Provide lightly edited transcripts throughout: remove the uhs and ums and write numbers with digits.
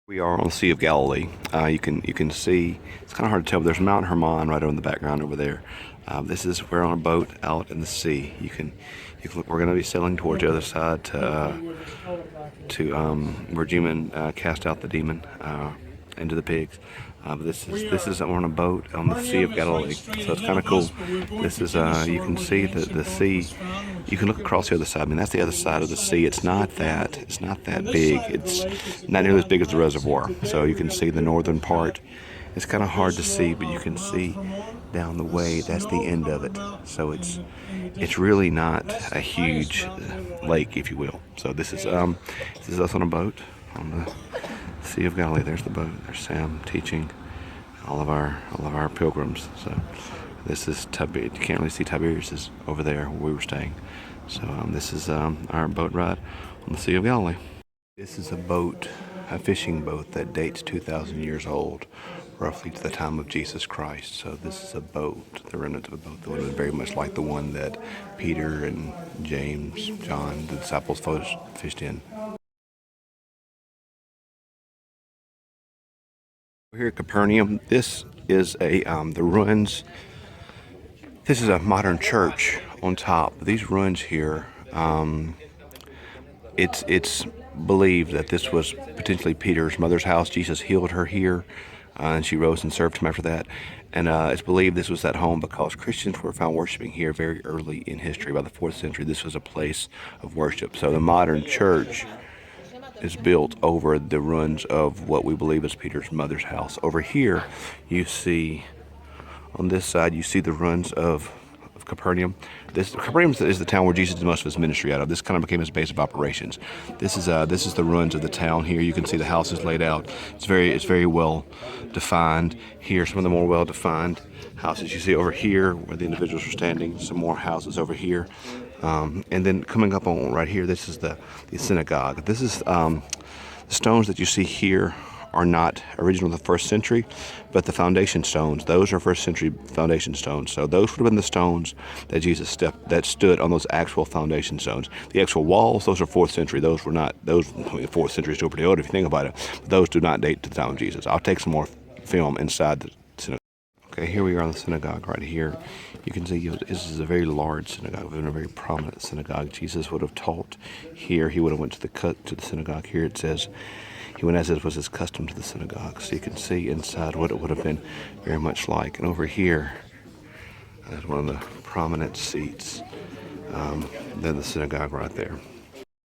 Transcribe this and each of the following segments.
We are on the Sea of Galilee. You can see it's kind of hard to tell, but there's Mount Hermon right over in the background over there. We're on a boat out in the sea. You can look. We're going to be sailing towards the other side to where Juman cast out the demon into the pigs. But this is we're on a boat on the Sea of Galilee, so it's kind of cool. This is you can see the sea. You can look across the other side. I mean, that's the other side of the sea. It's not that big. It's not nearly as big as the reservoir. So you can see the northern part. It's kind of hard to see, but you can see down the way. That's the end of it. So it's really not a huge lake, if you will. So this is us on a boat on the Sea of Galilee. There's the boat. There's Sam teaching all of our pilgrims. So this is Tiberias. You can't really see Tiberias is over there where we were staying. So this is our boat ride on the Sea of Galilee. This is a fishing boat that dates 2,000 years old, roughly to the time of Jesus Christ. So this is a boat, the remnant of a boat that would have been very much like the one that Peter and James, John, the disciples fished in. We're here at Capernaum. This is the ruins. This is a modern church on top. These ruins here, it's believed that this was potentially Peter's mother's house. Jesus healed her here, and she rose and served him after that. And it's believed this was that home because Christians were found worshiping here very early in history. By the 4th century, this was a place of worship. So the modern church is built over the ruins of what we believe is Peter's mother's house. Over here, you see, on this side, you see the ruins of Capernaum. Capernaum is the town where Jesus did most of his ministry out of. This kind of became his base of operations. This is the ruins of the town here. You can see the houses laid out. It's very well defined here. Some of the more well defined houses you see over here where the individuals are standing. Some more houses over here. And then coming up on right here, this is the synagogue. This is the stones that you see here are not original to the 1st century, but the foundation stones, those are 1st century foundation stones. So those would have been the stones that that stood on those actual foundation stones. The actual walls, those are 4th century. Those were not, the 4th century is still pretty old if you think about it, but those do not date to the time of Jesus. I'll take some more film inside the synagogue. Okay, here we are in the synagogue right here. You can see this is a very large synagogue, a very prominent synagogue. Jesus would have taught here. He would have went to the synagogue. Here it says he went as it was his custom to the synagogue. So you can see inside what it would have been very much like. And over here, there's one of the prominent seats. Then the synagogue right there.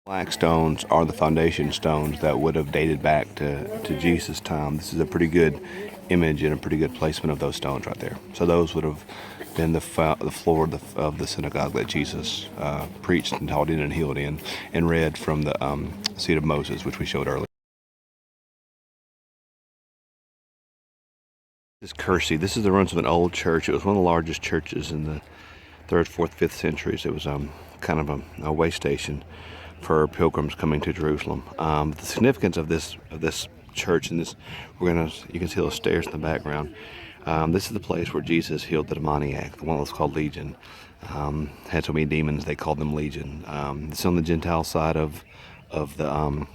Black stones are the foundation stones that would have dated back to Jesus' time. This is a pretty good image and a pretty good placement of those stones right there. So those would have been the floor of the synagogue that Jesus preached and taught in and healed in and read from the seat of Moses, which we showed earlier. This is Kursi. This is the ruins of an old church. It was one of the largest churches in the 3rd, 4th, 5th centuries. It was kind of a way station for pilgrims coming to Jerusalem. The significance of this church and this, you can see those stairs in the background. This is the place where Jesus healed the demoniac, the one that was called Legion. Had so many demons they called them Legion. It's on the Gentile side of the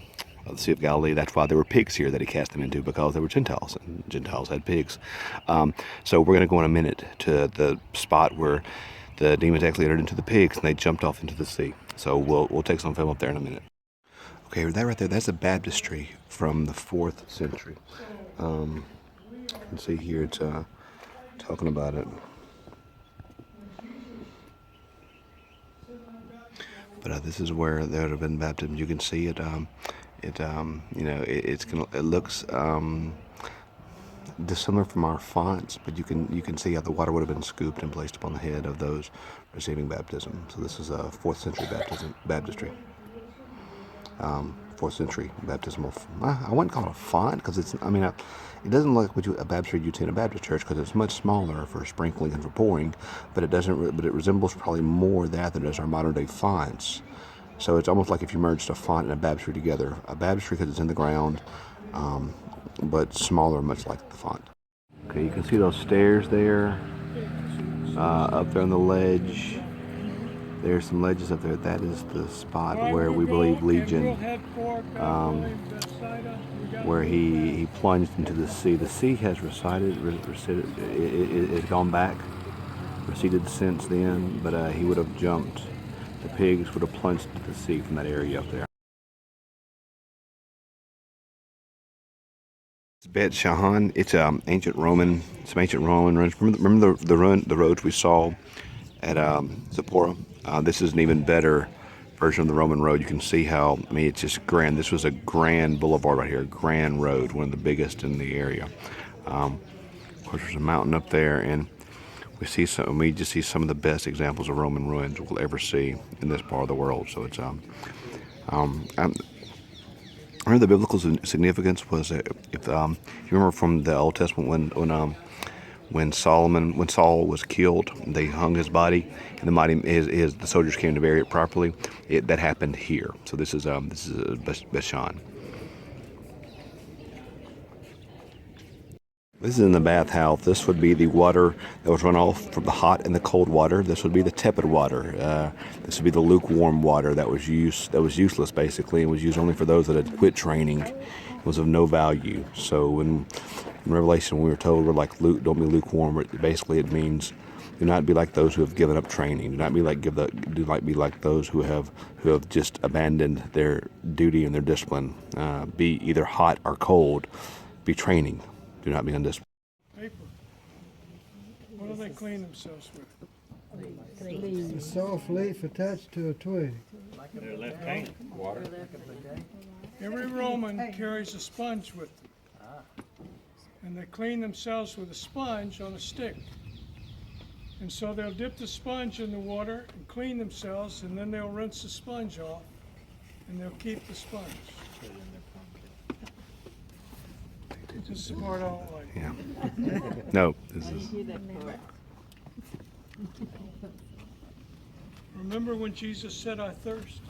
Sea of Galilee. That's why there were pigs here that he cast them into, because they were Gentiles, and Gentiles had pigs. So we're going to go in a minute to the spot where the demons actually entered into the pigs and they jumped off into the sea. So we'll take some film up there in a minute. Okay, that right there, that's a baptistry from the 4th century. You can see here it's talking about it. But this is where there would have been baptism. You can see it. It looks dissimilar from our fonts, but you can see how the water would have been scooped and placed upon the head of those receiving baptism. So this is a 4th century baptistry. 4th century baptismal. I wouldn't call it a font because it doesn't look like a baptistry you'd see in a Baptist church because it's much smaller for sprinkling and for pouring, but it resembles probably more that than it does our modern day fonts. So it's almost like if you merged a font and a baptistry together. A baptistry because it's in the ground, but smaller, much like the font. Okay, you can see those stairs there, up there on the ledge. There's some legends up there. That is the spot where we believe Legion, where he plunged into the sea. The sea has receded, it's gone back, receded since then, but he would have jumped. The pigs would have plunged into the sea from that area up there. It's Beit She'an. It's ancient Roman. Some ancient Roman ruins. Remember the roads we saw at Zipporah? This is an even better version of the Roman road. You can see how, I mean, it's just grand. This was a grand boulevard right here, a grand road, one of the biggest in the area. Of course, there's a mountain up there, and we just see some of the best examples of Roman ruins we'll ever see in this part of the world. So it's I remember the biblical significance was that if you remember from the Old Testament when Saul was killed, they hung his body, and the soldiers came to bury it properly. That happened here. So this is Beit She'an. This is in the bathhouse. This would be the water that was run off from the hot and the cold water. This would be the tepid water. This would be the lukewarm water that was useless basically, and was used only for those that had quit training. It was of no value. So in Revelation, we were told we're like don't be lukewarm. Basically, it means do not be like those who have given up training. Do not be like those who have just abandoned their duty and their discipline. Be either hot or cold. Be training. Do not be undisciplined. Paper. What do they clean themselves with? A soft leaf attached to a twig. Their left hand. Water. Every Roman carries a sponge with them. And they clean themselves with a sponge on a stick. And so they'll dip the sponge in the water and clean themselves, and then they'll rinse the sponge off, and they'll keep the sponge. This is the part I don't like. Yeah. No, this is. Remember when Jesus said, "I thirst"?